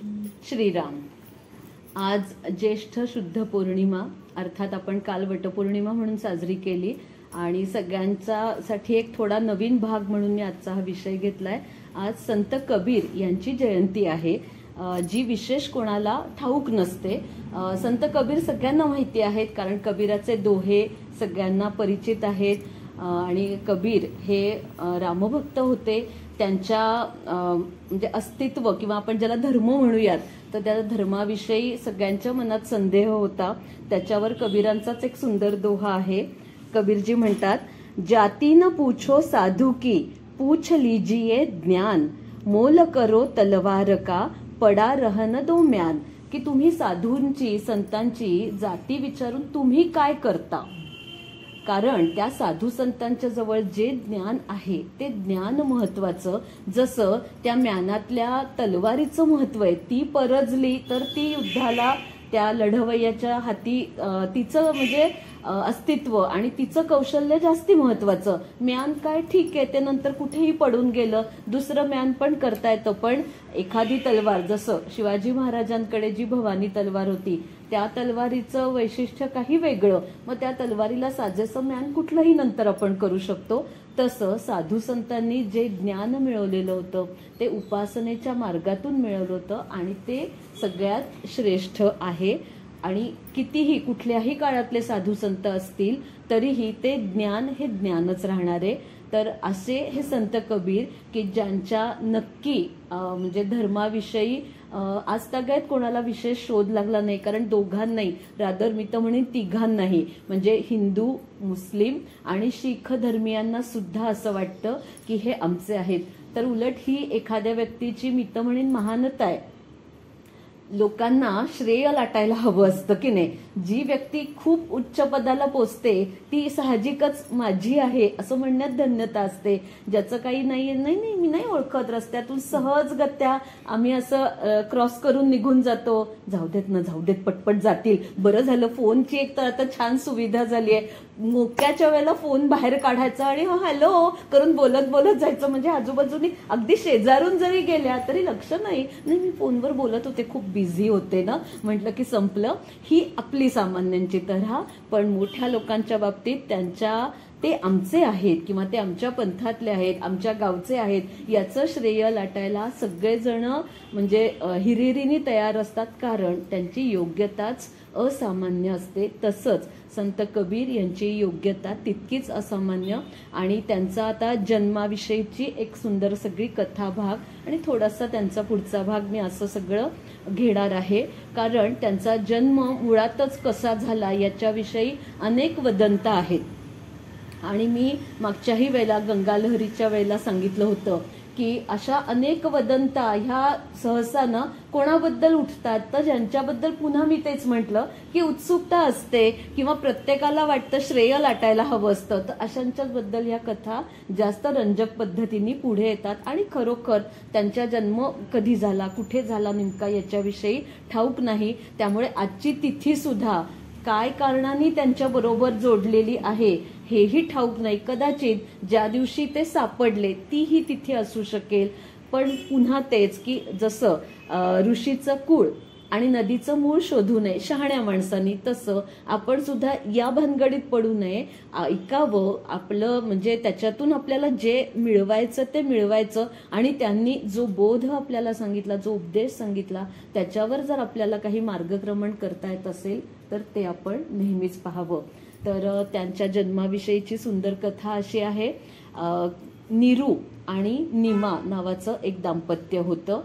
श्रीराम. आज ज्येष्ठ शुद्ध पौर्णिमा, अर्थात आपण काल वटपौर्णिमा म्हणून साजरी केली आणि सगळ्यांच्यासाठी एक थोडा नवीन भाग म्हणून मी आजचा हा विषय घेतलाय. आज संत कबीर यांची जयंती आहे, जी विशेष कोणाला ठाऊक नसते. संत कबीर सगळ्यांना माहिती आहेत, कारण कबीराचे दोहे सगळ्यांना परिचित आहेत. आणि कबीर हे रामभक्त होते. त्यांच्या म्हणजे अस्तित्व किंवा आपण ज्याला धर्म म्हणूयात, तर त्या धर्माविषयी सगळ्यांच्या मनात संदेह होता. त्याच्यावर कबीरांचाच एक सुंदर दोहा आहे. कबीरजी म्हणतात, जाती न पूछो साधू की, पूछ लीजिए ज्ञान, मोल करो तलवार का, पडा रहन दो म्यान. की तुम्ही साधूंची, संतांची जाती विचारून तुम्ही काय करता, कारण त्या साधू संतांच्या जवळ जे ज्ञान आहे ते ज्ञान महत्वाचं. जसं त्या म्यानातल्या तलवारीचं महत्व आहे, ती परजली तर ती युद्धाला त्या लढवय्याच्या हाती तिचं म्हणजे अस्तित्व आणि तिचं कौशल्य जास्ती महत्वाचं. म्यान काय ठीक आहे, ते नंतर कुठेही पडून गेलं, दुसरं म्यान पण करता येतं. पण एखादी तलवार, जसं शिवाजी महाराजांकडे जी भवानी तलवार होती, त्या तलवारीचं वैशिष्ट्य काही वेगळं, मग त्या तलवारीला साजेसं म्यान कुठलंही नंतर आपण करू शकतो. तसं साधू संतांनी जे ज्ञान मिळवलेलं होतं ते उपासनेच्या मार्गातून मिळवलं होतं आणि ते सगळ्यात श्रेष्ठ आहे. आणि कितीही कुठल्याही काळातले साधू संत असतील तरीही ते ज्ञान हे ज्ञानच राहणार आहे. तर असे हे संत कबीर की ज्यांच्या नक्की म्हणजे धर्माविषयी आज तागायत कोणाला विशेष शोध लागला नाही, कारण दोघांनाही, रादर मी तर म्हणेन तिघांनाही, म्हणजे हिंदू, मुस्लिम आणि शीख धर्मियांना सुद्धा असं वाटतं की हे आमचे आहेत. तर उलट ही एखाद्या व्यक्तीची मी तर म्हणेन महानता आहे. लोकांना श्रेय लाटायला हवं असतं की नाही. जी व्यक्ती खूप उच्च पदाला पोचते ती साहजिकच माझी आहे असं म्हणण्यात धन्यता असते. ज्याचं काही नाहीये, नाही नाही मी नाही ओळखत, रस्त्यातून सहजगत्या आम्ही असं क्रॉस करून निघून जातो, जाऊ देत ना, जाऊ देत, पटपट जातील, बरं झालं. फोनची एक तर आता छान सुविधा झाली आहे, मोक्याच्या वेळेला फोन बाहेर काढायचा आणि हॅलो करून बोलत बोलत जायचं, म्हणजे आजूबाजूनी अगदी शेजारून जरी गेल्या तरी लक्ष नाही, मी फोनवर बोलत होते, खूप बिझी होते ना, म्हटलं की संपलं. ही आपली सामान्यांची तऱ्हा. पण मोठ्या लोकांच्या बाबतीत त्यांच्या ते आमचे आहेत किंवा ते आमच्या पंथातले आहेत, आमच्या गावचे आहेत, याचं श्रेय लाटायला सगळेजण म्हणजे हिरिरीने तयार असतात, कारण त्यांची योग्यताच असामान्य असते. तसंच संत कबीर यांची योग्यता तितकीच असामान्य. आणि त्यांचा आता जन्माविषयीची एक सुंदर सगळी कथा भाग आणि थोडासा त्यांचा पुढचा भाग मी असं सगळं घेणार आहे, कारण त्यांचा जन्म मुळातच कसा झाला याच्याविषयी अनेक वदंता आहेत. आणि मी मागच्याही वेळेला गंगालहरीच्या वेळेला सांगितलं होतं की अशा अनेक वदंता ह्या सहसानं कोणाबद्दल उठतात, तर ज्यांच्याबद्दल पुन्हा मी तेच म्हटलं की उत्सुकता असते किंवा प्रत्येकाला वाटतं श्रेय लाटायला हवं असतं, तर अशांच्याच बद्दल ह्या कथा जास्त रंजक पद्धतीने पुढे येतात. आणि खरोखर त्यांचा जन्म कधी झाला, कुठे झाला नेमका याच्याविषयी ठाऊक नाही. त्यामुळे आजची तिथी सुद्धा काय कारणाने त्यांच्या बरोबर जोडलेली आहे हेही ठाऊक नाही. कदाचित ज्या दिवशी ते सापडले तीही तिथी असू शकेल. पण पुन्हा तेच की जसं ऋषीचं कुळ आणि नदीचं मूळ शोधू नये शहाण्या माणसांनी, तसं आपण सुद्धा या भानगडीत पडू नये. ऐकावं आपलं, म्हणजे त्याच्यातून आपल्याला जे मिळवायचं ते मिळवायचं. आणि त्यांनी जो बोध आपल्याला सांगितला, जो उपदेश सांगितला, त्याच्यावर जर आपल्याला काही मार्गक्रमण करता येत असेल तर ते आपण नेहमीच पाहावं. तर त्यांच्या जन्माविषयीची सुंदर कथा अशी आहे. निरू आणि निमा नावाचं एक दाम्पत्य होतं.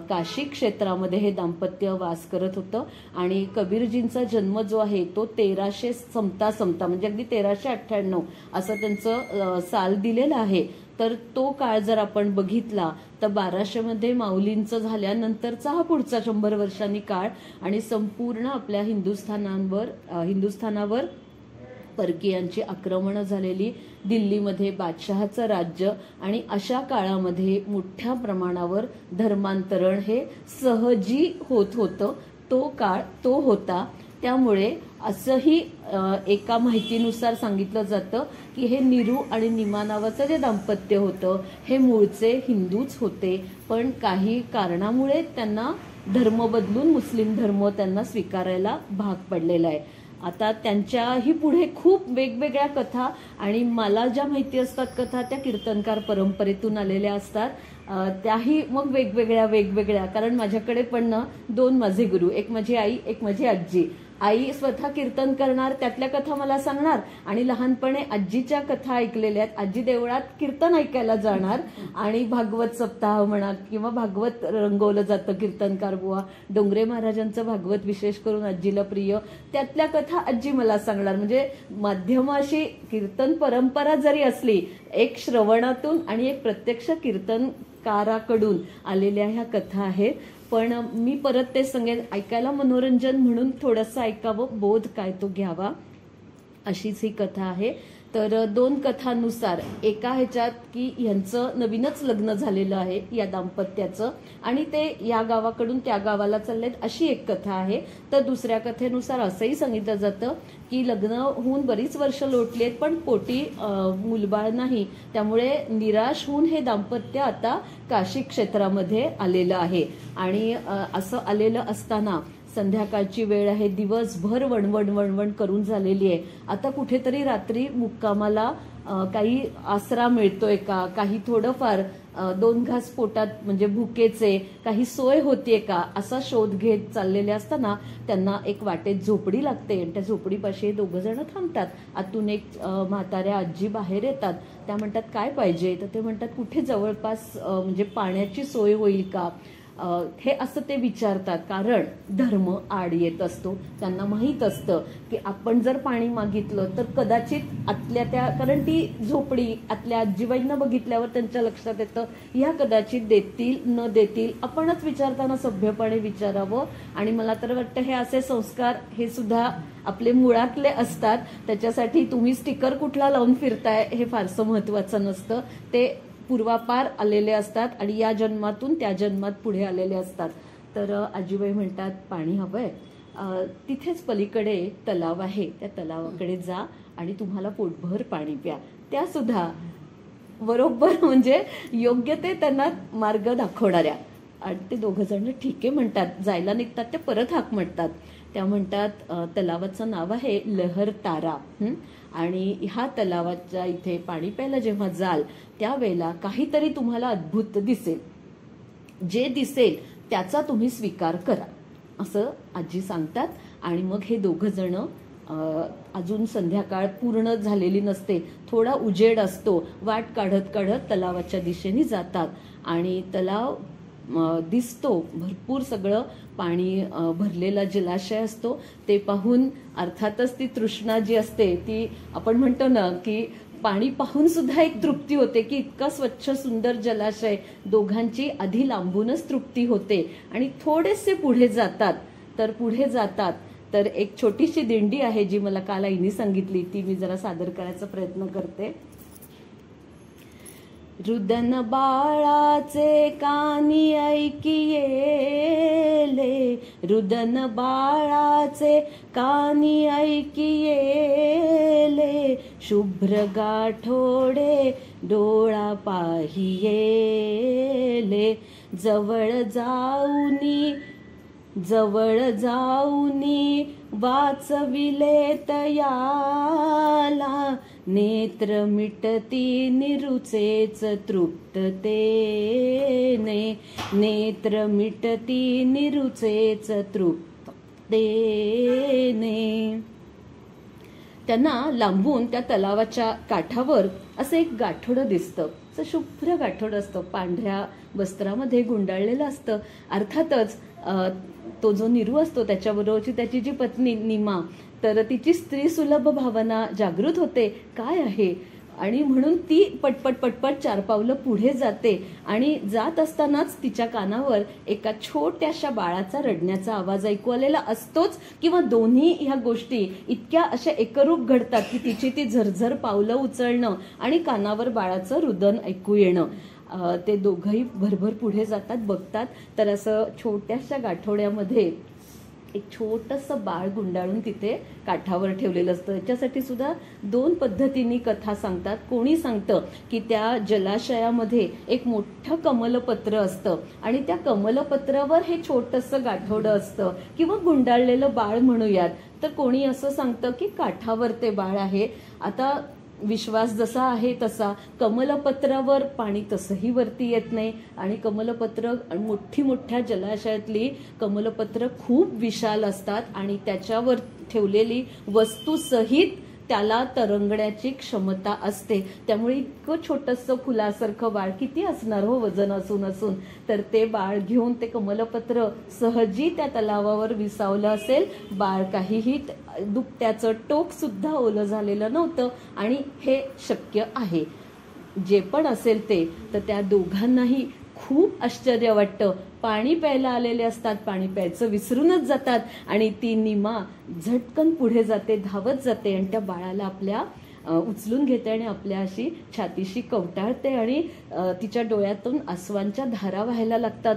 काशी क्षेत्रामध्ये हे दाम्पत्य वास करत होतं. आणि कबीरजींचा जन्म जो आहे तो 1300 समता म्हणजे अगदी 1398 असं त्यांचं साल दिलेलं आहे. तर तो काळ जर आपण बघितला तर 1200 मध्ये माऊलींचं झाल्यानंतरचा हा पुढचा 100 वर्षांनी काळ. आणि संपूर्ण आपल्या हिंदुस्थानावर परकीयांची आक्रमणं झालेली, दिल्लीमध्ये बादशहाचं राज्य, आणि अशा काळामध्ये मोठ्या प्रमाणावर धर्मांतरण हे सहजी होत होतं. तो काळ तो होता. त्यामुळे असंही एका माहितीनुसार सांगितलं जातं की हे नीरू आणि निमा नावाचं जे दाम्पत्य होतं हे मूळचे हिंदूच होते, पण काही कारणामुळे त्यांना धर्म बदलून मुस्लिम धर्म त्यांना स्वीकारायला भाग पडलेला आहे. आता त्यांच्याही पुढे खूप वेगवेगळ्या कथा, आणि मला ज्या माहिती असतात कथा त्या कीर्तनकार परंपरेतून आलेल्या असतात. त्याही मग वेगवेगळ्या, कारण माझ्याकडे पण ना 2 माझे गुरु, एक माझी आई, एक माझी आजी. आई स्वतः कीर्तन करणार, त्यातल्या कथा मला सांगणार, आणि लहानपणी आजीच्या कथा ऐकलेल्या आहेत. आजी देवळात कीर्तन ऐकायला जाणार आणि भागवत सप्ताह म्हणा किंवा भागवत रंगवलं जातं, कीर्तनकार बुवा डोंगरे महाराजांचं भागवत विशेष करून आजीला प्रिय, त्यातल्या कथा आजी मला सांगणार. म्हणजे माध्यम अशी कीर्तन परंपरा जरी असली, एक श्रवणातून आणि एक प्रत्यक्ष कीर्तनकाराकडून आलेल्या ह्या कथा आहेत. पण मी परत ते सांगेन, ऐकायला मनोरंजन म्हणून थोडंसं ऐकावं, बोध काय तो घ्यावा, अशीच ही कथा आहे. तर 2 कथांनुसार एका ह्याच्यात की यांचं नवीनच लग्न झालेलं आहे या दाम्पत्याचं, आणि ते या गावाकडून त्या गावाला चाललेत, अशी एक कथा आहे. तर दुसऱ्या कथेनुसार असंही सांगितलं जातं की लग्न होऊन बरीच वर्ष लोटली आहेत, पण पोटी मुलबाळ नाही, त्यामुळे निराश होऊन हे दाम्पत्य आता काशी क्षेत्रामध्ये आलेलं आहे. आणि असं आलेलं असताना संध्याकाळची वेळ आहे, दिवसभर वणवण करून झालेली आहे. आता कुठेतरी रात्री मुक्कामाला काही आसरा मिळतोय का, काही थोडंफार 2 घास पोटात म्हणजे भुकेचे काही सोय होतीये का, असा शोध घेत चाललेले असताना त्यांना एक वाटेत झोपडी लागते, आणि त्या झोपडीपाशी 2 जण थांबतात. आतून एक म्हाताऱ्या आजी बाहेर येतात. त्या म्हणतात काय पाहिजे, तर ते म्हणतात कुठे जवळपास म्हणजे पाण्याची सोय होईल का, हे असं ते विचारतात. कारण धर्म आड येत असतो, त्यांना माहीत असतं की आपण जर पाणी मागितलं तर कदाचित आतल्या त्या, कारण ती झोपडी आतल्या आजीबाईंना बघितल्यावर त्यांच्या लक्षात येतं ह्या कदाचित देतील न देतील, आपणच विचारताना सभ्यपणे विचारावं. आणि मला तर वाटतं हे असे संस्कार हे सुद्धा आपले मुळातले असतात, त्याच्यासाठी तुम्ही स्टिकर कुठला लावून फिरताय हे फारसं महत्वाचं नसतं, ते पूर्वापार आलेले असतात आणि या जन्मातून त्या जन्मात पुढे आलेले असतात. तर आजीबाई म्हणतात पाणी हवंय, तिथेच पलीकडे तलाव आहे, त्या तलावाकडे जा आणि तुम्हाला पोटभर पाणी प्या. त्या सुद्धा बरोबर म्हणजे योग्य ते त्यांना मार्ग दाखवणाऱ्या. आणि ते 2 जण ठीक आहे म्हणतात, जायला निघतात. ते परत हाक म्हणतात, त्या म्हणतात तलावाचं नाव आहे लहर तारा, आणि ह्या तलावाच्या इथे पाणी प्यायला जेव्हा जाल त्यावेळेला काहीतरी तुम्हाला अद्भुत दिसेल, जे दिसेल त्याचा तुम्ही स्वीकार करा, असं आजी सांगतात. आणि मग हे 2 जण अजून संध्याकाळ पूर्ण झालेली नसते, थोडा उजेड असतो, वाट काढत काढत तलावाच्या दिशेने जातात. आणि तलाव दिसतो, भरपूर सगळं पाणी भरलेला जलाशय असतो. ते पाहून अर्थातच ती तृष्णा जी असते ती, आपण म्हणतो ना की पाणी पाहून सुद्धा एक तृप्ती होते की इतका स्वच्छ सुंदर जलाशय, दोघांची आधी लांबूनच तृप्ती होते. आणि थोडेसे पुढे जातात तर एक छोटीशी दिंडी आहे जी मला काल आईनी सांगितली, ती मी जरा सादर करायचा प्रयत्न करते. रुदन बाळाचे कानी ऐकिये, रुदन बाळाचे कानी ऐकिये, शुभ्र गाठोडे डोळा पाहिये, जवळ जाऊनी वाचविले तयाला, नेत्र मिटती निरुचेच तृप्ततेने, नेत्र मिटती निरुचेच तृप्ततेने. त्यांना लांबून त्या तलावाच्या काठावर असं एक गाठोडं दिसतं, असं शुभ्र गाठोडं असतं, पांढऱ्या वस्त्रामध्ये गुंडाळलेलं असतं. अर्थातच तो जो निरू असतो त्याच्याबरोबरची त्याची जी पत्नी निमा, तर तिची स्त्री सुलभ भावना जागृत होते, काय आहे, आणि म्हणून ती पटपट 4 पावलं पुढे जाते. आणि जात असतानाच तिच्या कानावर एका छोट्याशा बाळाचा रडण्याचा आवाज ऐकू आलेला असतोच, किंवा दोन्ही ह्या गोष्टी इतक्या अशा एकरूप घडतात की तिची ती झरझर पावलं उचलणं आणि कानावर बाळाचं रुदन ऐकू येणं. ते दोघंही भरभर पुढे जातात, बघतात तर असं छोट्याशा गाठोड्यामध्ये एक छोटंसं बाळ गुंडाळून तिथे काठावर ठेवलेलं असतं. याच्यासाठी सुद्धा 2 पद्धतीने कथा सांगतात. कोणी सांगतं की त्या जलाशयामध्ये एक मोठं कमलपत्र असतं आणि त्या कमलपत्रावर हे छोटंसं गाठोडं असतं किंवा गुंडाळलेलं बाळ म्हणूयात. तर कोणी असं सांगतं की काठावर ते बाळ आहे. आता विश्वास जसा आहे तसा कमलपत्रावर पाणी तसंही वरती येत नाही आणि कमलपत्र मोठ्या जलाशयातली कमलपत्र खूप विशाल असतात आणि त्याच्यावर ठेवलेली वस्तू सहित त्याला तरंगण्याची क्षमता असते. त्यामुळे इतकं छोटंसं फुलासारखं बाळ किती असणार हो वजन असून तर ते बाळ घेऊन ते कमलपत्र सहजी त्या तलावावर विसावलं असेल. बाळ काहीही दुपट्याचं टोक सुद्धा ओलं झालेलं नव्हतं आणि हे शक्य आहे. जे पण असेल ते तर त्या दोघांनाही खूप आश्चर्य वाटतं. पाणी प्यायला आलेले असतात, पाणी प्यायचं विसरूनच जातात आणि ती निमा झटकन पुढे जाते, धावत जाते आणि त्या बाळाला आपल्या उचलून घेते आणि आपल्या अशी छातीशी कवटाळते आणि तिच्या डोळ्यातून आसवांच्या धारा व्हायला लागतात.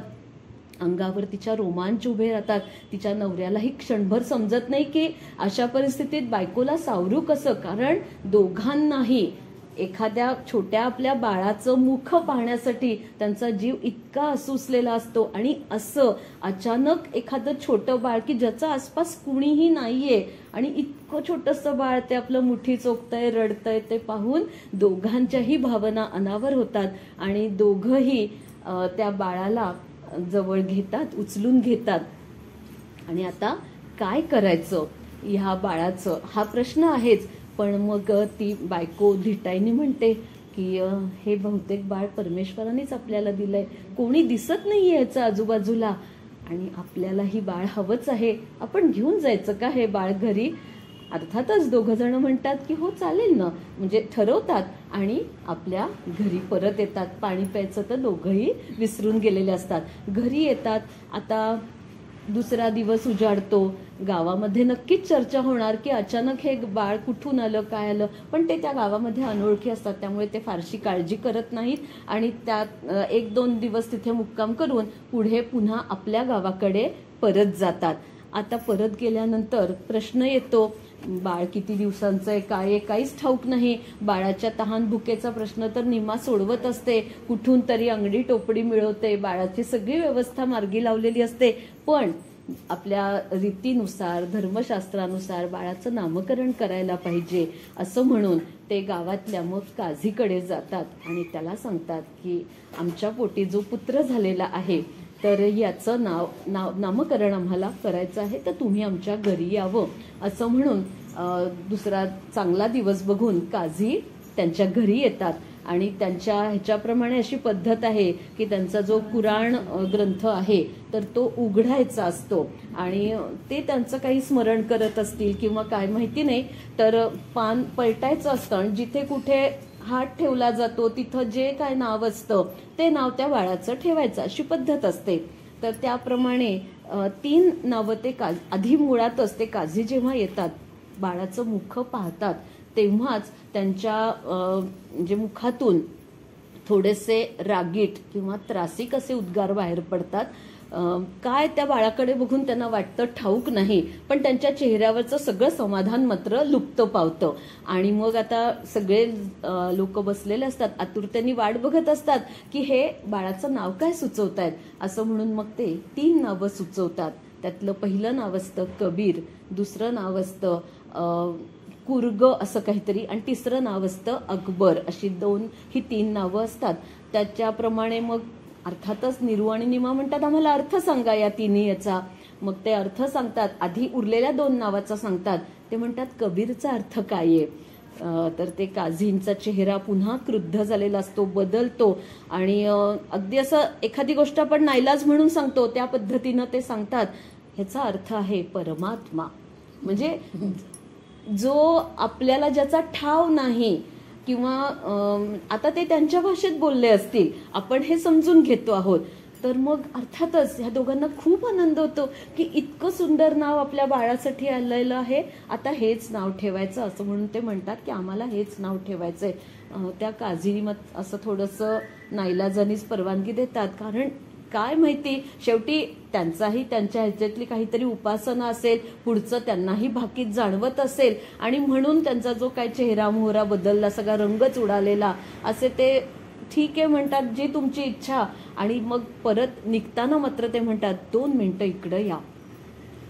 अंगावर तिच्या रोमांच उभे राहतात. तिच्या नवऱ्यालाही क्षणभर समजत नाही की अशा परिस्थितीत बायकोला सावरू कसं, कारण दोघांनाही एखाद्या छोट्या आपल्या बाळाचं मुख पाहण्यासाठी त्यांचा जीव इतका आसुसलेला असतो आणि असं अचानक एखादं छोटं बाळ की ज्याचा आसपास कुणीही नाहीये आणि इतकं छोटंसं बाळ ते आपलं मुठी चोखतंय, रडतंय, ते पाहून दोघांच्याही भावना अनावर होतात आणि दोघंही त्या बाळाला जवळ घेतात, उचलून घेतात. आणि आता काय करायचं ह्या बाळाचं हा प्रश्न आहेच. पण मग ती बायको धिटाईने म्हणते की हे बहुतेक बाळ परमेश्वरानेच आपल्याला दिलंय, कोणी दिसत नाहीये याचं आजूबाजूला आणि आपल्यालाही बाळ हवंच आहे, आपण घेऊन जायचं का हे बाळ घरी. अर्थातच दोघं जण म्हणतात की हो चालेल ना, म्हणजे ठरवतात आणि आपल्या घरी परत येतात. पाणी प्यायचं तर दोघंही विसरून गेलेले असतात. घरी येतात. आता दुसरा दिवस उजाडतो. गावामध्ये नक्कीच चर्चा होणार की अचानक हे बाळ कुठून आलं, काय आलं. पण ते त्या गावामध्ये अनोळखी असतात, त्यामुळे ते फारशी काळजी करत नाहीत आणि त्यात 1-2 दिवस तिथे मुक्काम करून पुढे पुन्हा आपल्या गावाकडे परत जातात. आता परत गेल्यानंतर प्रश्न येतो, बाळ किती दिवसांचं आहे, काय आहे, काहीच ठाऊक नाही. बाळाच्या तहान भुकेचा प्रश्न तर निमा सोडवत असते, कुठून तरी अंगडी टोपडी मिळवते, बाळाची सगळी व्यवस्था मार्गी लावलेली असते. पण आपल्या रीतीनुसार, धर्मशास्त्रानुसार बाळाचं नामकरण करायला पाहिजे असं म्हणून ते गावातल्या मग काझीकडे जातात आणि त्याला सांगतात की आमच्या पोटी जो पुत्र झालेला आहे तर याचं नामकरण आम्हाला करायचं आहे, तर तुम्ही आमच्या घरी यावं असं म्हणून दुसरा चांगला दिवस बघून काझी त्यांच्या घरी येतात. आणि त्यांच्या ह्याच्याप्रमाणे अशी पद्धत आहे की त्यांचा जो कुराण ग्रंथ आहे तर तो उघडायचा असतो आणि ते त्यांचं काही स्मरण करत असतील किंवा काय माहिती नाही, तर पान पलटायचं असतं आणि जिथे कुठे हात ठेवला जातो तिथं जे काय नाव असतं ते नाव त्या बाळाचं ठेवायचं, अशी पद्धत असते. तर त्याप्रमाणे 3 नावं ते आधी मुळातच ते काझी जेव्हा येतात, बाळाचं मुख पाहतात तेव्हाच त्यांच्या म्हणजे मुखातून थोडेसे रागीट किंवा त्रासिक असे उद्गार बाहेर पडतात. काय त्या बाळाकडे बघून त्यांना वाटतं ठाऊक नाही, पण त्यांच्या चेहऱ्यावरचं सगळं समाधान मात्र लुप्त पावतं. आणि मग आता सगळे लोक बसलेले असतात, आतुरतेने वाट बघत असतात की हे बाळाचं नाव काय सुचवतायत असं म्हणून मग ते 3 नावं सुचवतात. त्यातलं पहिलं नाव असतं कबीर, दुसरं नाव असतं कुर्ग असं काहीतरी आणि तिसरं नाव असतं अकबर. अशी 3 नावं असतात. त्याच्याप्रमाणे मग अर्थातच निरू आणि निमा म्हणतात आम्हाला अर्थ सांगा या तिन्ही याचा. मग ते अर्थ सांगतात. आधी उरलेल्या 2 नावाचा सांगतात. ते म्हणतात कबीरचा अर्थ काय आहे. तर ते काझींचा चेहरा पुन्हा क्रुद्ध झालेला असतो, बदलतो आणि अगदी असं एखादी गोष्ट आपण नाईलाज म्हणून सांगतो त्या पद्धतीनं ते सांगतात. ह्याचा अर्थ आहे परमात्मा, म्हणजे जो आपल्याला ज्याचा ठाव नाही किंवा आता ते त्यांच्या भाषेत बोलले असतील, आपण हे समजून घेतो आहोत. तर मग अर्थातच ह्या दोघांना खूप आनंद होतो की इतकं सुंदर नाव आपल्या बाळासाठी आलेलं आहे, आता हेच नाव ठेवायचं असं म्हणून ते म्हणतात की आम्हाला हेच नाव ठेवायचंय. त्या काझी असं थोडंसं नाईलाजानीच परवानगी देतात, कारण काय माहिती शेवटी त्यांचाही त्यांच्या ह्याच्यातली काहीतरी उपासना असेल, पुढचं त्यांनाही भाकीत जाणवत असेल आणि म्हणून त्यांचा जो काही चेहरा मोहरा बदलला, सगळा रंगच उडालेला असे ते ठीक आहे म्हणतात, जी तुमची इच्छा. आणि मग परत निघताना मात्र ते म्हणतात 2 मिनिटं इकडं या.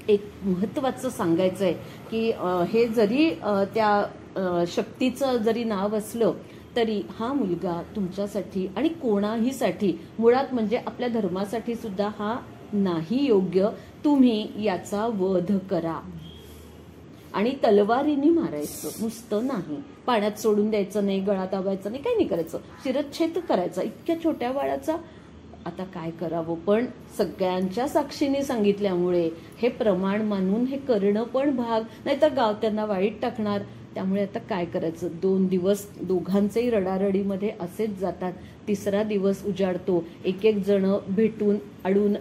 एक महत्वाचं सांगायचं आहे की हे जरी त्या शक्तीचं जरी नाव असलं तरी हा मुलगा तुमच्यासाठी आणि कोणाहीसाठी, मुळात म्हणजे आपल्या धर्मासाठी सुद्धा हा नाही योग्य. तुम्ही याचा वध करा. आणि तलवारीने मारायचं, नुसतं नाही. पाण्यात सोडून द्यायचं नाही, गळा दाबायचा नाही, काही नाही करायचं, शिरच्छेद करायचा. इतक्या छोट्या बाळाचा आता काय करावं, पण सगळ्यांच्या साक्षीने सांगितल्यामुळे हे प्रमाण मानून हे करणं पण भाग, नाहीतर गाव त्यांना वाईट टाकणार. त्यामुळे आता काय करायचं. 2 दिवस दोघांचेही रडारडीमध्ये असेच जातात. 3रा दिवस उजाडतो. एक जण भेटून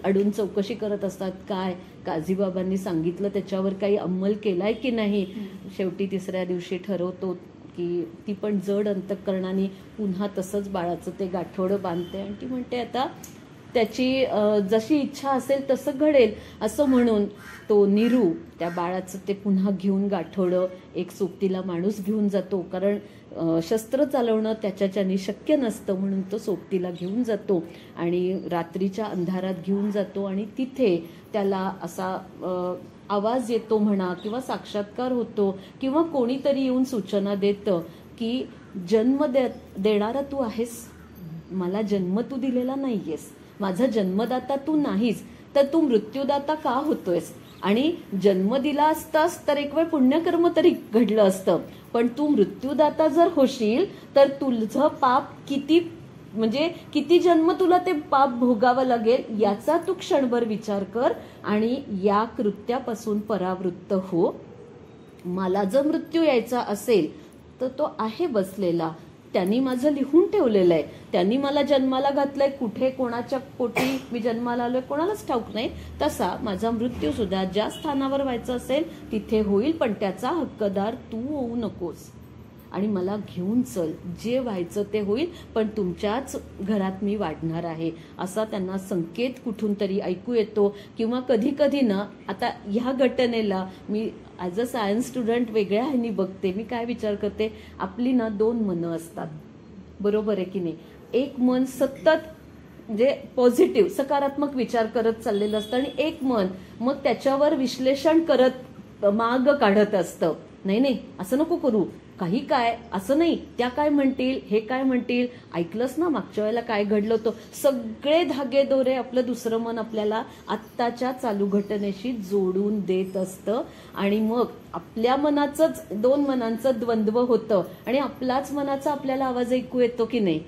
अडून चौकशी करत असतात. काय काझीबाबांनी सांगितलं त्याच्यावर काही अंमल केलाय की नाही. शेवटी 3ऱ्या दिवशी ठरवतो की ती पण जड अंतःकरणाने पुन्हा तसंच बाळाचं ते गाठोडं बांधते आणि ती म्हणते आता त्याची जशी इच्छा असेल तसं घडेल असं म्हणून तो निरू त्या बाळाचं ते पुन्हा घेऊन गाठोडं एक सोबतीला माणूस घेऊन जातो. कारण शस्त्र चालवणं त्याच्याच्याने शक्य नसतं म्हणून तो सोबतीला घेऊन जातो आणि रात्रीच्या अंधारात घेऊन जातो. आणि तिथे त्याला असा आवाज येतो म्हणा किंवा साक्षात्कार होतो किंवा कोणीतरी येऊन सूचना देतं की जन्म देणारा तू आहेस, मला जन्म तू दिलेला नाहीयेस, माझा जन्मदाता तू नाहीस, तर तू मृत्यूदाता का होतोयस. आणि जन्म दिला असतास तर एक वेळ पुण्यकर्म तरी घडलं असतं, पण तू मृत्यूदाता जर होशील तर तुझं पाप किती जन्म तुला ते पाप भोगावं लागेल याचा तू क्षणभर विचार कर आणि या कृत्यापासून परावृत्त हो. मला जर मृत्यू यायचा असेल तर तो आहे बसलेला, त्यांनी माझं लिहून ठेवलेलं आहे, त्यांनी मला जन्माला घातलंय, कुठे कोणाच्या पोटी मी जन्माला आलोय कोणालाच ठाऊक नाही. तसा माझा मृत्यू सुद्धा ज्या स्थानावर व्हायचं असेल तिथे होईल, पण त्याचा हक्कदार तू होऊ नकोस आणि मला घेऊन चल, जे व्हायचं ते होईल, पण तुमच्याच घरात मी वाढणार आहे असा त्यांना संकेत कुठून तरी ऐकू येतो. किंवा कधी कधी ना, आता ह्या घटनेला मी ॲज अ सायन्स स्टुडंट वेगळ्या ह्यानी बघते. मी काय विचार करते, आपली ना 2 मनं असतात, बरोबर आहे की नाही. एक मन सतत म्हणजे पॉझिटिव्ह सकारात्मक विचार करत चाललेलं असतं आणि एक मन मग त्याच्यावर विश्लेषण करत माग काढत असतं. नाही असं नको करू, काही काय असं नाही, त्या काय म्हणतील, हे काय म्हणतील, ऐकलंच ना मागच्या वेळेला काय घडलं होतं. सगळे धागे दोरे आपलं दुसरं मन आपल्याला आत्ताच्या चालू घटनेशी जोडून देत असतं आणि मग आपल्या मनाचंच 2 मनांचं द्वंद्व होतं आणि आपलाच मनाचा आपल्याला आवाज ऐकू येतो की नाही.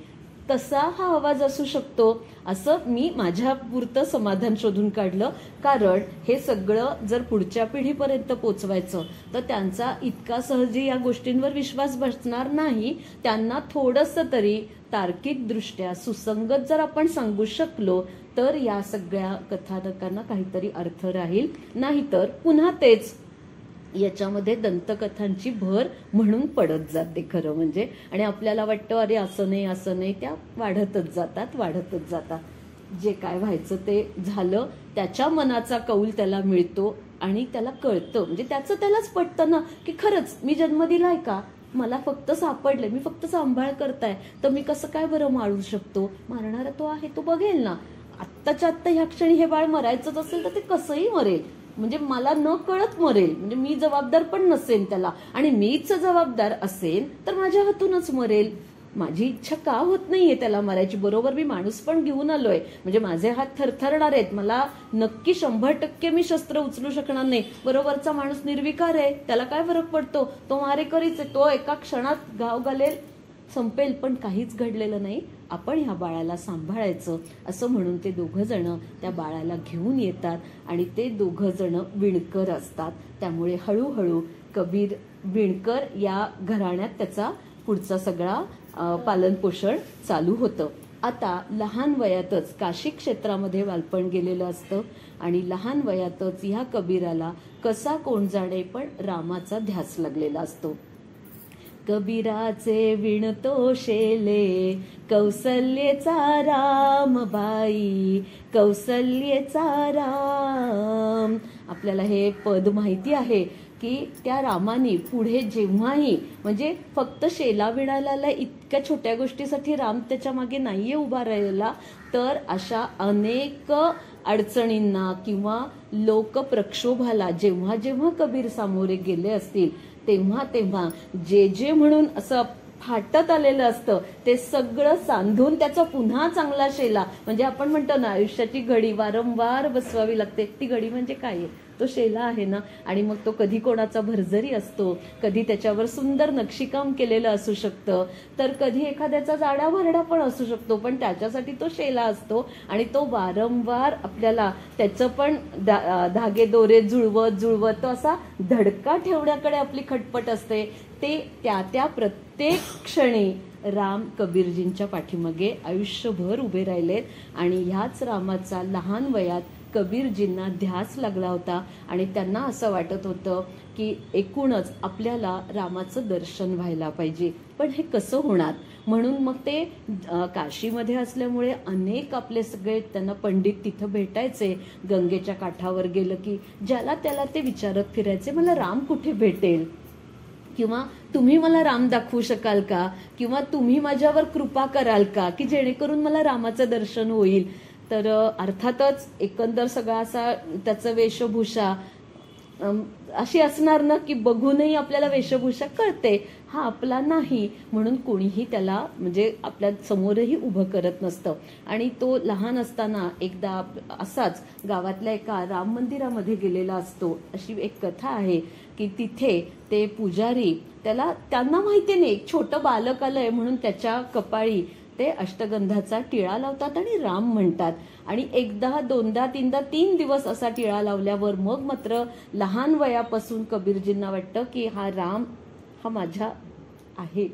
तसा हा आवाज असू शकतो असं मी माझ्या पुरतं समाधान शोधून काढलं. कारण हे सगळं जर पुढच्या पिढीपर्यंत पोचवायचं तर त्यांचा इतका सहजी या गोष्टींवर विश्वास बसणार नाही. त्यांना थोडंसं तरी तार्किकदृष्ट्या सुसंगत जर आपण सांगू शकलो तर या सगळ्या कथानकांना काहीतरी अर्थ राहील. नाहीतर पुन्हा तेच याच्यामध्ये दंतकथांची भर म्हणून पडत जाते खरं म्हणजे. आणि आपल्याला वाटतं अरे असं नाही, त्या वाढतच जातात. जे काय व्हायचं ते झालं, त्याच्या मनाचा कौल त्याला मिळतो आणि त्याला कळतं, म्हणजे त्याचं त्यालाच पटतं ना की खरंच मी जन्म दिलाय का, मला फक्त सापडलंय, मी फक्त सांभाळ करताय, तर मी कसं काय बरं मारू शकतो. मारणारा तो आहे, तो बघेल ना. आत्ताच्या आत्ता ह्या क्षणी हे बाळ मरायचंच असेल तर ते कसंही मरेल, म्हणजे मला न कळत मरेल, म्हणजे मी जबाबदार पण नसेल त्याला आणि मीच जबाबदार असेल तर माझ्या हातूनच मरेल. माझी इच्छा का होत नाहीये त्याला मारायची. बरोबर मी माणूस पण घेऊन आलोय, म्हणजे माझे हात थरथरणार आहेत, मला नक्की 100% मी शस्त्र उचलू शकणार नाही. बरोबरचा माणूस निर्विकार आहे, त्याला काय फरक पडतो, तो मारेकरीच आहे, तो एका क्षणात घाव घालेल, संपेल. पण काहीच घडलेलं नाही, आपण ह्या बाळाला सांभाळायचं असं म्हणून ते 2 जण त्या बाळाला घेऊन येतात आणि ते 2 जण विणकर असतात. त्यामुळे हळूहळू कबीर विणकर या घराण्यात त्याचा पुढचा सगळा पालनपोषण चालू होतं. आता लहान वयातच काशी क्षेत्रामध्ये बालपण गेलेलं असतं आणि लहान वयातच ह्या कबीराला कसा कोण जाणे पण रामाचा ध्यास लागलेला असतो. कबीराचे विणतो शेले, कौसल्येचा रामबाई, कौसल्येचा राम. आपल्याला हे पद माहिती आहे की त्या रामाने पुढे जेव्हाही, म्हणजे फक्त शेला विणायला इतक्या छोट्या गोष्टीसाठी राम त्याच्या मागे नाहीये उभा राहिला, तर अशा अनेक अडचणींना किंवा लोकप्रक्षोभाला जेव्हा जेव्हा कबीर सामोरे गेले असतील तेव्हा तेव्हा जे जे म्हणून असं फाटत आलेलं असतं ते सगळं सांधून त्याचा पुन्हा चांगला शेला, म्हणजे आपण म्हणतो ना आयुष्याची घडी वारंवार बसवावी लागते, ती घडी म्हणजे काय आहे, तो शेला आहे ना. आणि मग तो कधी कोणाचा भरजरी असतो, कधी त्याच्यावर सुंदर नक्षीकाम केलेलं असू शकतं, तर कधी एखाद्याचा जाडा भरडा पण असू शकतो, पण त्याच्यासाठी तो शेला असतो आणि तो वारंवार आपल्याला त्याचं पण धागे दोरे जुळवत जुळवत तो असा धडका ठेवण्याकडे आपली खटपट असते. ते त्या प्रत्येक क्षणी राम कबीरजींच्या पाठीमागे आयुष्यभर उभे राहिलेत आणि ह्याच रामाचा लहान वयात कबीरजींना ध्यास लागला होता आणि त्यांना असं वाटत होतं की एकूणच आपल्याला रामाचं दर्शन व्हायला पाहिजे, पण हे कसं होणार. म्हणून मग ते काशीमध्ये असल्यामुळे अनेक आपले सगळे त्यांना पंडित तिथं भेटायचे. गंगेच्या काठावर गेलं की ज्याला त्याला ते विचारत फिरायचे, मला राम कुठे भेटेल, किंवा तुम्ही मला राम दाखवू शकाल का, किंवा तुम्ही माझ्यावर कृपा कराल का की जेणेकरून मला रामाचं दर्शन होईल. तर अर्थातच एकंदर सगळा असा त्याचं वेशभूषा अशी असणार ना की बघूनही आपल्याला वेशभूषा कळते हा आपला नाही, म्हणून कोणीही त्याला म्हणजे आपल्या समोरही उभं करत नसतं. आणि तो लहान असताना एकदा असाच गावातल्या एका राम मंदिरामध्ये गेलेला असतो. अशी एक कथा आहे की तिथे ते पुजारी त्यांना माहिती नाही, एक छोटं बालक आलंय म्हणून त्याच्या कपाळी ते अष्टगंधाचा टिळा लावतात आणि राम म्हणतात. आणि एकदा दोनदा तीनदा 3 दिवस असा टिळा लावल्यावर मग मात्र लहान वयापासून कबीरजींना वाटतं की हा राम हा माझ्या आहे,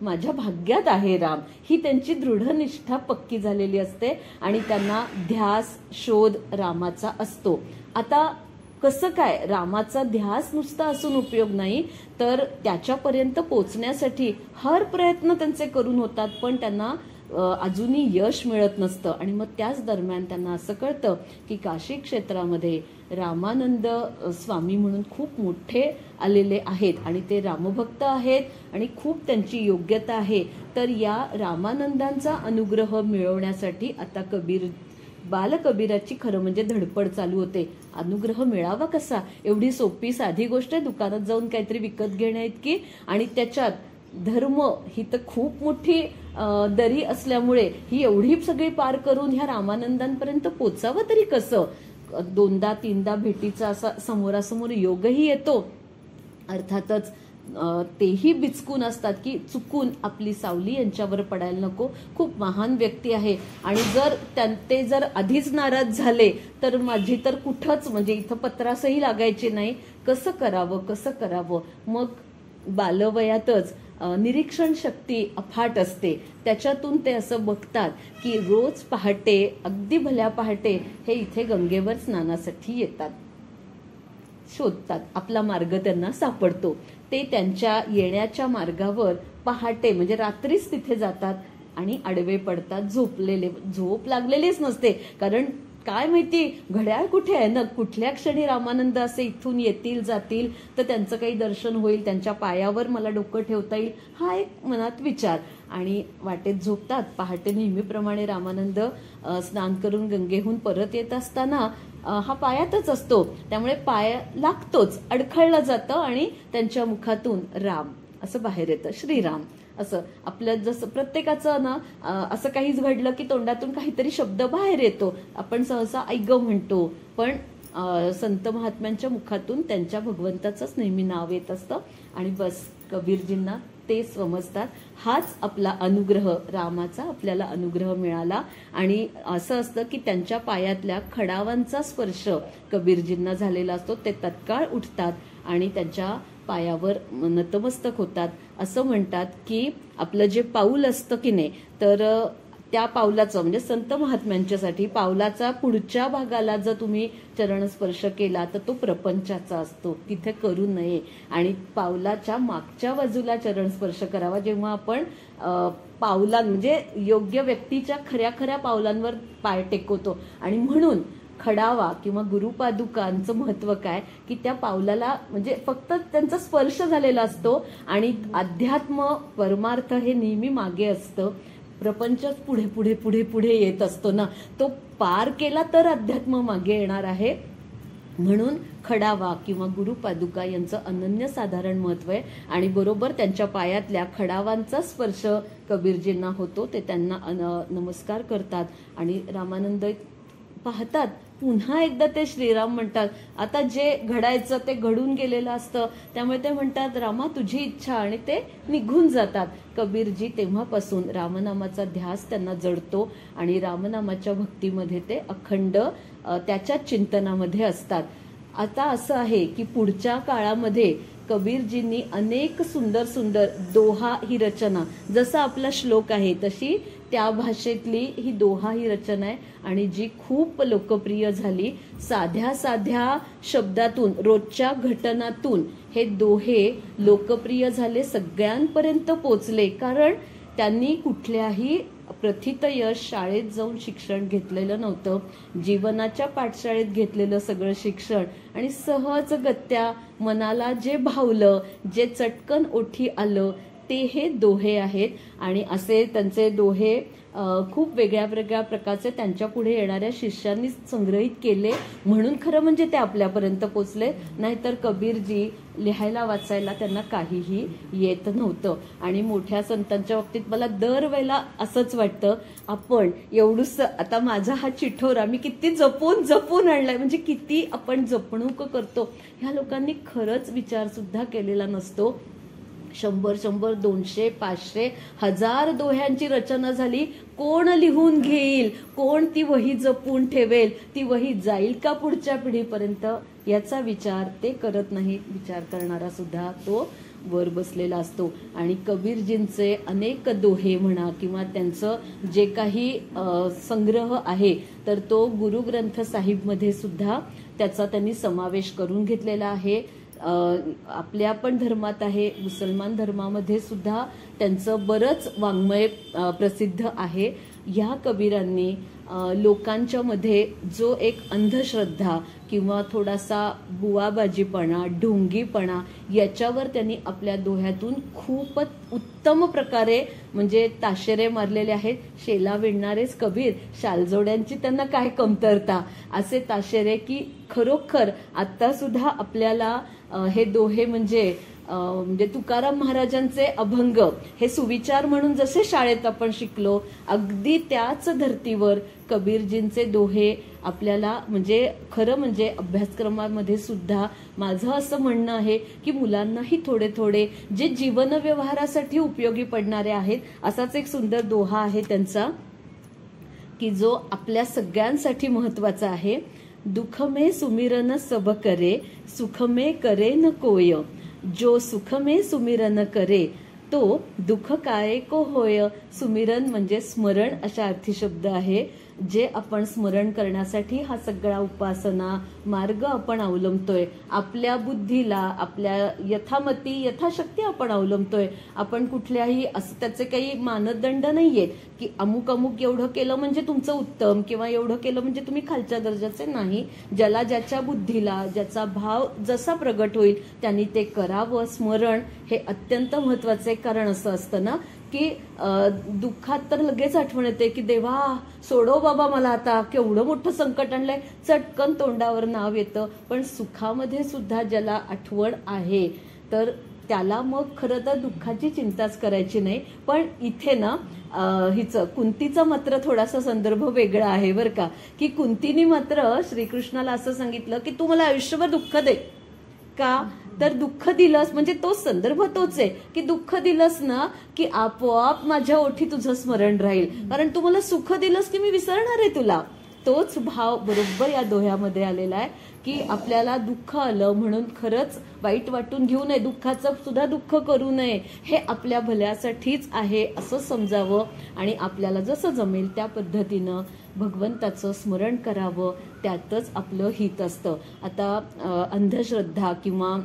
माझ्या भाग्यात आहे राम, ही त्यांची दृढ निष्ठा पक्की झालेली असते आणि त्यांना ध्यास शोध रामाचा असतो. आता कसं काय, रामाचा ध्यास नुसता असून उपयोग नाही, तर त्याच्यापर्यंत पोचण्यासाठी हर प्रयत्न त्यांचे करून होतात, पण त्यांना अजूनही यश मिळत नसतं. आणि मग त्याच दरम्यान त्यांना असं कळतं की काशी क्षेत्रामध्ये रामानंद स्वामी म्हणून खूप मोठे आलेले आहेत आणि ते रामभक्त आहेत आणि खूप त्यांची योग्यता आहे. तर या रामानंदांचा अनुग्रह मिळवण्यासाठी आता बालकबीराची खरं म्हणजे धडपड चालू होते. अनुग्रह मिळावा कसा, एवढी सोपी साधी गोष्ट आहे दुकानात जाऊन काहीतरी विकत घेण्या इतकी, आणि त्याच्यात धर्म ही तर खूप मोठी दरी असल्यामुळे ही एवढी सगळी पार करून ह्या रामानंदांपर्यंत पोचावं तरी कसं. 2दा 3दा भेटीचा असा समोरासमोर योगही येतो. अर्थातच तेही बिचकून असतात की चुकून आपली सावली यांच्यावर पडायला नको, खूप महान व्यक्ती आहे आणि जर ते जर आधीच नाराज झाले तर माझी तर कुठंच म्हणजे इथं पत्रासही लागायचे नाही, कसं करावं. मग बालवयातच निरीक्षण शक्ती अफाट असते, त्याच्यातून ते असं बघतात की रोज पहाटे अगदी भल्या पहाटे हे इथे गंगेवर स्नानासाठी येतात, शोधतात, आपला मार्ग त्यांना सापडतो. ते त्यांच्या येण्याच्या मार्गावर पहाटे म्हणजे रात्रीच तिथे जातात आणि आडवे पडतात, झोप लागलेलीच नसते, कारण काय माहिती घड्याळ कुठे आहे ना, कुठल्या क्षणी रामानंद असे इथून येतील जातील तर त्यांचं काही दर्शन होईल, त्यांच्या पायावर मला डोकं ठेवता येईल, हा एक मनात विचार. आणि वाटेत झोपतात. पहाटे नेहमीप्रमाणे रामानंद स्नान करून गंगेहून परत येत असताना हा पायातच असतो, त्यामुळे पाय लागतोच, अडखळला जातं आणि त्यांच्या मुखातून राम असं बाहेर येतं, श्रीराम असं. आपलं जसं प्रत्येकाचं ना असं काहीच घडलं की तोंडातून काहीतरी शब्द बाहेर येतो, आपण सहसा ऐग म्हणतो, पण संत महात्म्यांच्या मुखातून त्यांच्या भगवंताचंच नेहमी नाव येत असतं आणि बस कबीरजींना ते समजतात, हाच आपला अनुग्रह, रामाचा आपल्याला अनुग्रह मिळाला. आणि असं असतं की त्यांच्या पायातल्या खडावांचा स्पर्श कबीरजींना झालेला असतो, ते तत्काळ उठतात आणि त्यांच्या पायावर नतमस्तक होतात. असं म्हणतात की आपलं जे पाऊल असतं की नाही, तर त्या पावलाचं म्हणजे संत महात्म्यांच्यासाठी पावलाचा पुढच्या भागाला जर तुम्ही चरणस्पर्श केला तर तो प्रपंचाचा असतो, तिथे करू नये. आणि पावलाच्या मागच्या बाजूला चरणस्पर्श करावा जेव्हा आपण पावलां म्हणजे योग्य व्यक्तीच्या खऱ्या पावलांवर पाय टेकवतो. आणि म्हणून खडावा किंवा गुरुपादुकांचं महत्व काय की त्या पावलाला म्हणजे फक्त त्यांचा स्पर्श झालेला असतो आणि अध्यात्म परमार्थ हे नेहमी मागे असतं. प्रपंचच पुढे पुढे पुढे पुढे येत असतो ना, तो पार केला तर अध्यात्म मागे येणार आहे. म्हणून खडावा किंवा गुरुपादुका यांचं अनन्यसाधारण महत्व आहे. आणि बरोबर त्यांच्या पायातल्या खडावांचा स्पर्श कबीरजींना होतो, ते त्यांना नमस्कार करतात आणि रामानंद पाहतात. पुन्हा एकदा ते श्रीराम म्हणतात. आता जे घडायचं ते घडून गेलेलं असतं, त्यामुळे ते म्हणतात रामा तुझी इच्छा, आणि ते निघून जातात. कबीरजी तेव्हापासून रामनामाचा ध्यास त्यांना जडतो आणि रामनामाच्या भक्तीमध्ये ते अखंड त्याच्या चिंतनामध्ये असतात. आता असं आहे की पुढच्या काळामध्ये कबीरजींनी अनेक सुंदर सुंदर दोहा ही रचना, जसा आपला श्लोक आहे तशी त्या भाषेतली ही दोहा ही रचना आहे आणि जी खूप लोकप्रिय झाली. साध्या साध्या शब्दातून रोजच्या घटनातून हे दोहे लोकप्रिय झाले, सगळ्यांपर्यंत पोचले. कारण त्यांनी कुठल्याही प्रथित यश शाळेत जाऊन शिक्षण घेतलेलं नव्हतं, जीवनाच्या पाठशाळेत घेतलेलं सगळं शिक्षण आणि सहजगत्या मनाला जे भावलं, जे चटकन ओठी आलं ते हे दोहे आहेत. आणि असे त्यांचे दोहे खूप वेगळ्या वेगळ्या प्रकारचे त्यांच्या पुढे येणाऱ्या शिष्यांनी संग्रहित केले, म्हणून खरं म्हणजे ते आपल्यापर्यंत पोचले. नाहीतर कबीरजी लिहायला वाचायला त्यांना काहीही येत नव्हतं. आणि मोठ्या संतांच्या बाबतीत मला दरवेळेला असंच वाटतं, आपण एवढंसं आता माझा हा चिठोरा मी किती जपून जपून आणलाय, म्हणजे किती आपण जपणूक करतो. ह्या लोकांनी खरंच विचार सुद्धा केलेला नसतो. 100, 200, 500, 1000 दोह्यांची रचना झाली. कोण लिहून घेईल, कोण ती वही जपून ठेवेल, ती वही जाईल का पुढच्या पिढीपर्यंत, याचा विचार ते करत नाही. विचार करणारा सुद्धा तो वर बसलेला असतो. आणि कबीरजींचे अनेक दोहे म्हणा किंवा त्यांचं जे काही संग्रह आहे तर तो गुरुग्रंथ साहिबमध्ये सुद्धा त्याचा त्यांनी समावेश करून घेतलेला आहे. आपल्या पण धर्मात आहे, मुसलमान धर्मामध्ये सुद्धा त्यांचं बरंच वाङ्मय प्रसिद्ध आहे. या कबीरांनी लोकांच्या मध्ये जो एक अंधश्रद्धा किंवा थोडासा बुवाबाजीपणा, ढोंगीपणा याच्यावर त्यांनी आपल्या दोह्यातून खूपच उत्तम प्रकारे म्हणजे ताशेरे मारलेले आहेत. शेला विणणारेच कबीर, शालजोड्यांची त्यांना काय कमतरता, असे ताशेरे की खरोखर आता सुद्धा आपल्याला हे दोहे म्हणजे तुकाराम महाराजांचे अभंग हे सुविचार म्हणून जसे शाळेत आपण शिकलो, अगदी त्याच धर्तीवर कबीरजींचे दोहे आपल्याला म्हणजे खरं म्हणजे अभ्यासक्रमामध्ये सुद्धा माझं असं म्हणणं आहे की मुलांनाही थोडे थोडे जे जीवन व्यवहारासाठी उपयोगी पडणारे आहेत. असाच एक सुंदर दोहा आहे त्यांचा की जो आपल्या सगळ्यांसाठी महत्वाचा आहे. दुख में सुमिरन सब करे, सुख में करे न कोय, जो सुख में सुमिरन करे तो दुःख काय को होय. सुमिरन म्हणजे स्मरण अशा अर्थी शब्द आहे. जे आपण स्मरण करण्यासाठी हा सगळा उपासना मार्ग आपण अवलंबतोय. आपल्या बुद्धीला आपल्या यथामती यथाशक्ती आपण अवलंबतोय. आपण कुठल्याही असं त्याचे काही मानदंड नाहीयेत की अमुक अमुक एवढं केलं म्हणजे तुमचं उत्तम किंवा एवढं केलं म्हणजे तुम्ही खालच्या दर्जाचे नाही. ज्याला ज्याच्या बुद्धीला ज्याचा भाव जसा प्रगट होईल त्यांनी ते करावं. स्मरण हे अत्यंत महत्वाचे. कारण असं असतं ना की दुःखात तर लगेच आठवण येते की देवा सोडव बाबा मला, आता केवढं मोठं संकट आणलंय, चटकन तोंडावर नाव येतं. पण सुखामध्ये सुद्धा ज्याला आठवण आहे तर त्याला मग खरं तर दुःखाची चिंताच करायची नाही. पण इथे ना कुंतीचा मात्र थोडासा संदर्भ वेगळा आहे बरं का, की कुंतीने मात्र श्रीकृष्णाला असं सांगितलं की तू मला आयुष्यभर दुःख दे का, तर दुःख दिलंस म्हणजे तो संदर्भ तोच आहे की दुःख दिलंस ना की आपोआप माझ्या ओठी तुझं स्मरण राहील. कारण तू मला सुख दिलंस की मी विसरणार आहे तुला. तोच भाव बरोबर या दोह्यामध्ये आलेला आहे की आपल्याला दुःख आलं म्हणून खरंच वाईट वाटून घेऊ नये, दुःखाचं सुद्धा दुःख करू नये, हे आपल्या भल्यासाठीच आहे असं समजावं आणि आपल्याला जसं जमेल त्या पद्धतीनं भगवंताचं स्मरण करावं, त्यातच आपलं हित असतं. आता अंधश्रद्धा किंवा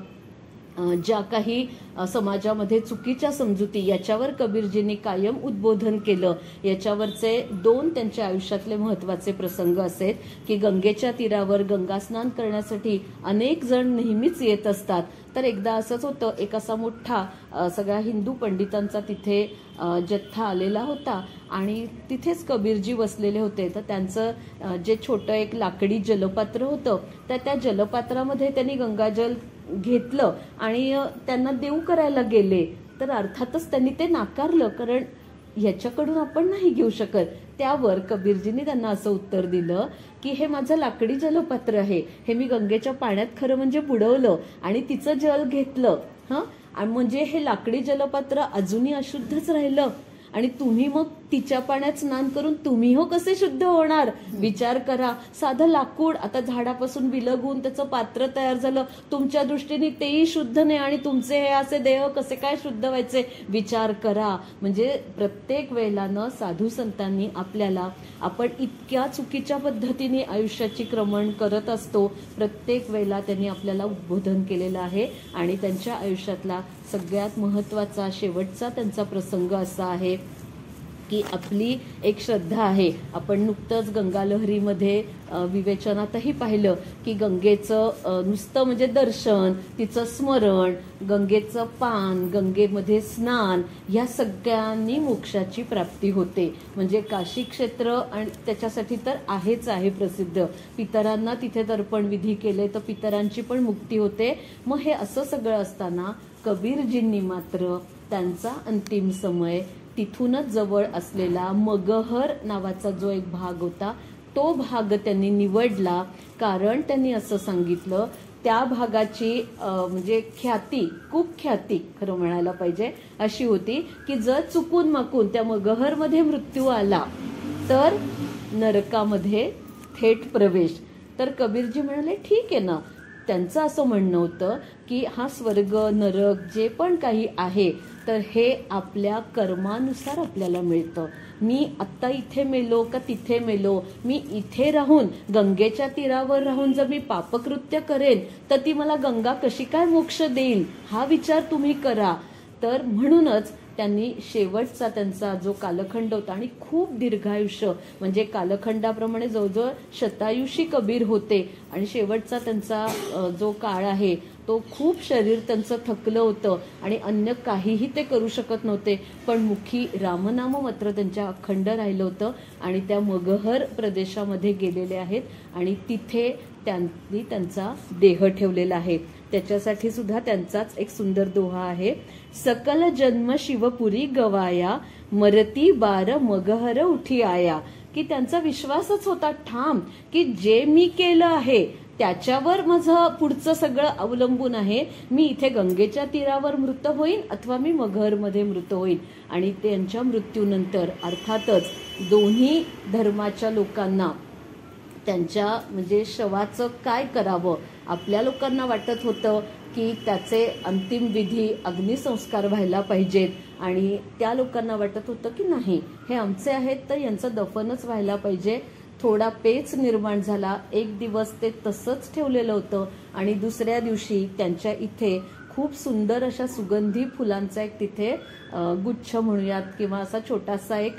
ज्या काही समाजामध्ये चुकीच्या समजुती याच्यावर कबीरजींनी कायम उद्बोधन केलं. याच्यावरचे 2 त्यांच्या आयुष्यातले महत्वाचे प्रसंग असेत की गंगेच्या तीरावर गंगा स्नान करण्यासाठी अनेक जण नेहमीच येत असतात. तर एकदा असंच होतं, एक असा मोठा सगळ्या हिंदू पंडितांचा तिथे जथ्था आलेला होता आणि तिथेच कबीरजी बसलेले होते. तर त्यांचं जे छोटं एक लाकडी जलपात्र होतं, तर त्या जलपात्रामध्ये त्यांनी गंगाजल घेतलं आणि त्यांना देऊ करायला गेले. तर अर्थातच त्यांनी ते नाकारलं, कारण ह्याच्याकडून आपण नाही घेऊ शकत. त्यावर कबीरजींनी त्यांना असं उत्तर दिलं की हे माझं लाकडी जलपात्र आहे, हे मी गंगेच्या पाण्यात खरं म्हणजे बुडवलं आणि तिचं जल घेतलं, आणि म्हणजे हे लाकडी जलपात्र अजूनही अशुद्धच राहिलं आणि तुम्ही मग तिच्या पाण्यात स्नान करून तुम्ही हो कसे शुद्ध होणार? विचार करा. साधं लाकूड आता झाडापासून विलगून त्याचं पात्र तयार झालं, तुमच्या दृष्टीने तेही शुद्ध नाही आणि तुमचे हे असे देह कसे काय शुद्ध व्हायचे? विचार करा. म्हणजे प्रत्येक वेळेला न साधू संतांनी आपल्याला, आपण इतक्या चुकीच्या पद्धतीने आयुष्याची क्रमण करत असतो, प्रत्येक वेळेला त्यांनी आपल्याला उद्बोधन केलेलं आहे. आणि त्यांच्या आयुष्यातला सगळ्यात महत्वाचा शेवटचा त्यांचा प्रसंग असा आहे की आपली एक श्रद्धा आहे. आपण नुकतंच गंगालहरीमध्ये विवेचनातही पाहिलं की गंगेचं नुसतं म्हणजे दर्शन, तिचं स्मरण, गंगेचं पान, गंगेमध्ये स्नान, या सगळ्यांनी मोक्षाची प्राप्ती होते. म्हणजे काशी क्षेत्र आणि त्याच्यासाठी तर आहेच आहे प्रसिद्ध. पितरांना तिथे तर्पण विधी केले तर पितरांची पण मुक्ती होते. मग हे असं सगळं असताना कबीरजींनी मात्र त्यांचा अंतिम समय तिथूनच जवळ असलेला मगहर नावाचा जो एक भाग होता तो भाग त्यांनी निवडला. कारण त्यांनी असं सांगितलं, त्या भागाची म्हणजे ख्याती, खूप ख्याती खरं म्हणायला पाहिजे अशी होती की जर चुकून माकून त्या मगहरमध्ये मृत्यू आला तर नरकामध्ये थेट प्रवेश. तर कबीरजी म्हणाले ठीक आहे ना. त्यांचं असं म्हणणं होतं की हा स्वर्ग नरक जे पण काही आहे तर हे आपल्या कर्मानुसार आपल्याला मिळतं. मी आत्ता इथे मेलो का तिथे मेलो, मी इथे राहून गंगेच्या तीरावर राहून जर मी पापकृत्य करेन तर ती मला गंगा कशी काय मोक्ष देईल, हा विचार तुम्ही करा. तर म्हणूनच त्यांनी शेवटचा त्यांचा जो कालखंड होता, आणि खूप दीर्घायुष्य म्हणजे कालखंडाप्रमाणे जवळजवळ शतायुषी कबीर होते, आणि शेवटचा त्यांचा जो काळ आहे तो खूप शरीर त्यांचं थकलं होतं आणि अन्य काहीही ते करू शकत नव्हते. पण मुखी रामनाम मात्र त्यांच्या अखंड राहिलं होतं आणि त्या मगहर प्रदेशामध्ये गेलेले आहेत आणि तिथे त्यांनी त्यांचा देह ठेवलेला आहे. त्याच्यासाठी सुद्धा त्यांचाच एक सुंदर दोहा आहे. सकल जन्म शिवपुरी गवाया, मरती बार मगहर उठी आया. की त्यांचा विश्वासच होता ठाम की जे मी केलं आहे त्याच्यावर माझं पुढचं सगळं अवलंबून आहे. मी इथे गंगेच्या तीरावर मृत होईन अथवा मी मगहरमध्ये मृत होईन. आणि त्यांच्या मृत्यूनंतर अर्थातच दोन्ही धर्माच्या लोकांना त्यांच्या म्हणजे शवाचं काय करावं, आपल्या लोकांना वाटत होतं की त्याचे अंतिम विधी अग्निसंस्कार व्हायला पाहिजेत, आणि त्या लोकांना वाटत होतं की नाही हे आमचे आहेत तर यांचं दफनच व्हायला पाहिजे. थोडा पेच निर्माण झाला. एक दिवस ते तसंच ठेवलेलं होतं आणि दुसऱ्या दिवशी त्यांच्या इथे खूप सुंदर अशा सुगंधी फुलांचा एक तिथे गुच्छ म्हणूयात किंवा असा छोटासा एक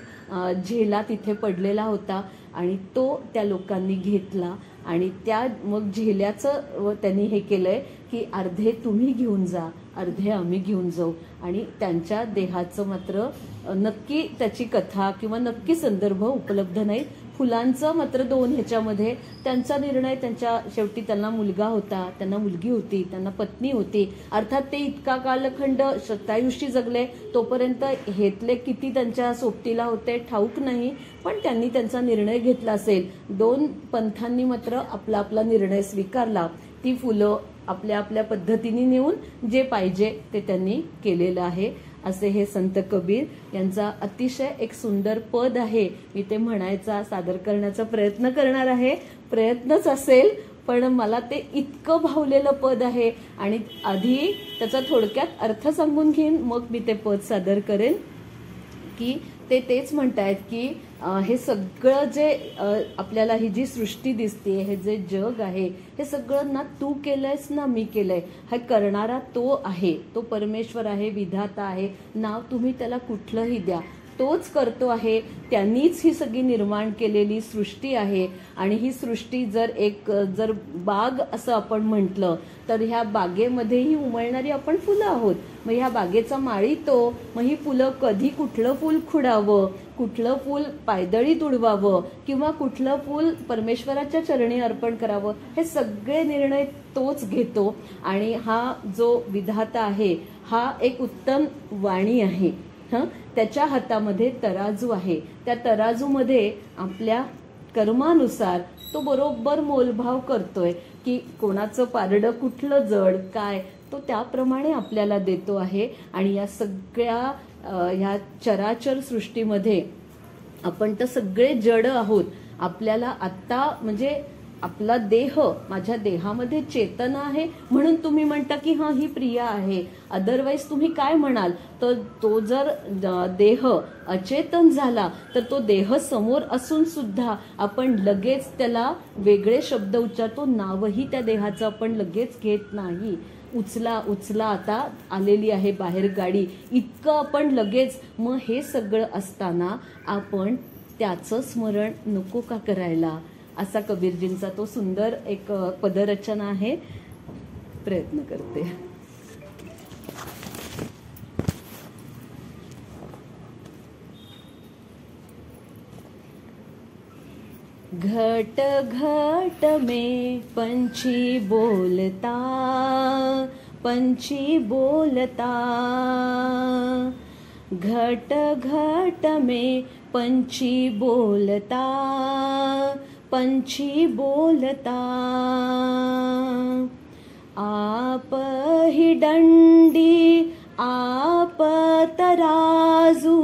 झेला तिथे पडलेला होता आणि तो त्या लोकांनी घेतला आणि त्या मग झेल्याचं त्यांनी हे केलंय की अर्धे तुम्ही घेऊन जा, अर्धे आम्ही घेऊन जाऊ. आणि त्यांच्या देहाचं मात्र नक्की त्याची कथा किंवा नक्की संदर्भ उपलब्ध नाहीत. फुलांचं मात्र 2 ह्याच्यामध्ये त्यांचा निर्णय. त्यांच्या शेवटी त्यांना मुलगा होता, त्यांना मुलगी होती, त्यांना पत्नी होती. अर्थात ते इतका कालखंड शतायुषी जगले, तोपर्यंत हेतले किती त्यांच्या सोबतीला होते ठाऊक नाही, पण त्यांनी त्यांचा निर्णय घेतला असेल. 2 पंथांनी मात्र आपला आपला निर्णय स्वीकारला. ती फुलं आपल्या आपल्या पद्धतीने नेऊन जे पाहिजे ते त्यांनी केलेलं आहे. असे हे संत कबीर यांचा अतिशय एक सुंदर पद आहे. मी ते म्हणायचा सादर करण्याचा प्रयत्न करणार आहे. प्रयत्नच असेल, पण मला ते इतकं भावलेलं पद आहे आणि आधी त्याचा थोडक्यात अर्थ सांगून घेईन, मग मी ते पद सादर करेन. की ते तेच म्हणतायत की हे सगळं जे आपल्याला ही जी सृष्टी दिसते, हे जे जग आहे, हे सगळं ना तू केलंयस ना मी केलंय. हा करणारा तो आहे, तो परमेश्वर आहे, विधाता आहे. नाव तुम्ही त्याला कुठलंही द्या, तोच करतो आहे. त्यांनीच ही सगळी निर्माण केलेली सृष्टी आहे. आणि ही सृष्टी जर बाग असं आपण म्हटलं तर ह्या बागेमध्येही उमलणारी आपण फुलं आहोत. मग ह्या बागेचा माळी तो. मग ही फुलं कधी कुठलं फूल खुडावं, कुठलं फूल पायदळीत उडवावं किंवा कुठलं फूल परमेश्वराच्या चरणी अर्पण करावं, हे सगळे निर्णय तोच घेतो. आणि हा जो विधाता आहे हा एक उत्तम वाणी आहे. त्याच्या हातामध्ये तराजू आहे. त्या तराजूमध्ये आपल्या कर्मानुसार तो बरोबर मोलभाव करतोय की कोणाचं पारडं कुठलं जड काय, तो त्याप्रमाणे आपल्याला देतो आहे. आणि या सगळ्या ह्या चराचर सृष्टीमध्ये आपण तर सगळे जड आहोत. आपल्याला आत्ता म्हणजे आपला देह, माझ्या देहामध्ये चेतना आहे म्हणून तुम्ही म्हणता की हा ही प्रिया आहे. अदरवाईज तुम्ही काय म्हणाल, तर तो जर देह अचेतन झाला तर तो देह समोर असून सुद्धा आपण लगेच त्याला वेगळे शब्द उच्चारतो. नावही त्या देहाचं आपण लगेच घेत नाही. उचला उचला, आता आलेली आहे बाहेर गाडी, इतकं आपण लगेच. मग हे सगळं असताना आपण त्याचं स्मरण नको का करायला, असा कबीरजींचा तो सुंदर एक पदरचना आहे. प्रयत्न करते. घट घट में पंछी बोलता, पंछी बोलता. घट घट में पंछी बोलता, पंछी बोलता. आप ही डंडी आप तराजू,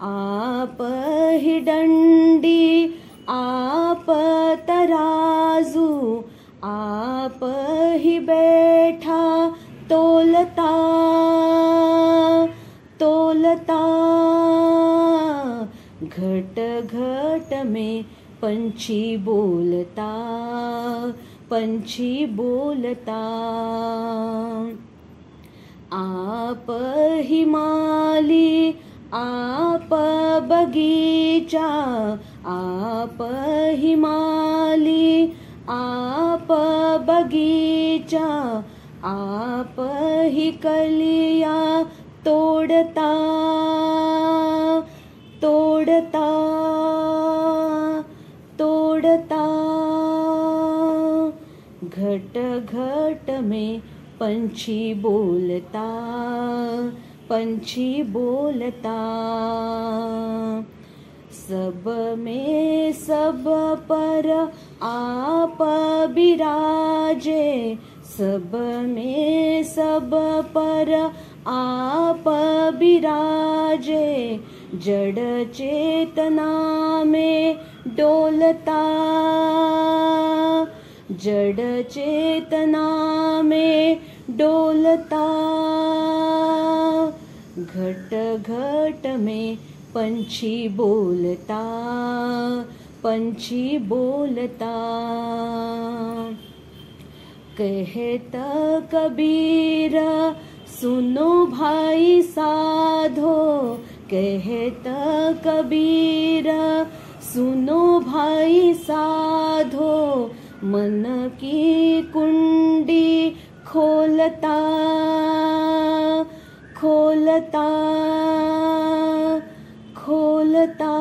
आप ही डंडी आप तराजू. आप ही बैठा तोलता, तोलता. घट घट में पंछी बोलता, पंछी बोलता. आप ही माली आप बगीचा, आप ही माली आप बगीचा. आप ही कलिया तोड़ता, तोड़ता, तोड़ता. घट घट में पंछी बोलता, पंछी बोलता. सब में सब पर आप बिराजे, सब में सब पर आप बिराजे. जड़ चेतना में डोलता, जड़ चेतना में डोलता. घट घट में पंछी बोलता, पंछी बोलता. कहता कबीर सुनो भाई साधो, कहता कबीर सुनो भाई साधो. मन की कुंडी खोलता, खोलता, खोलता.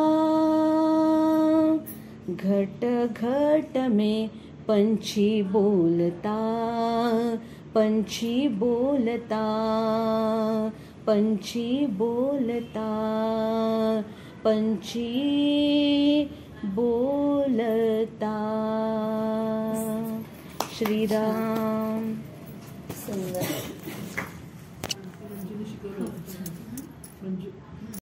घट घट में पंछी बोलता, पंछी बोलता, पंछी बोलता, पंछी बोलता. श्री राम.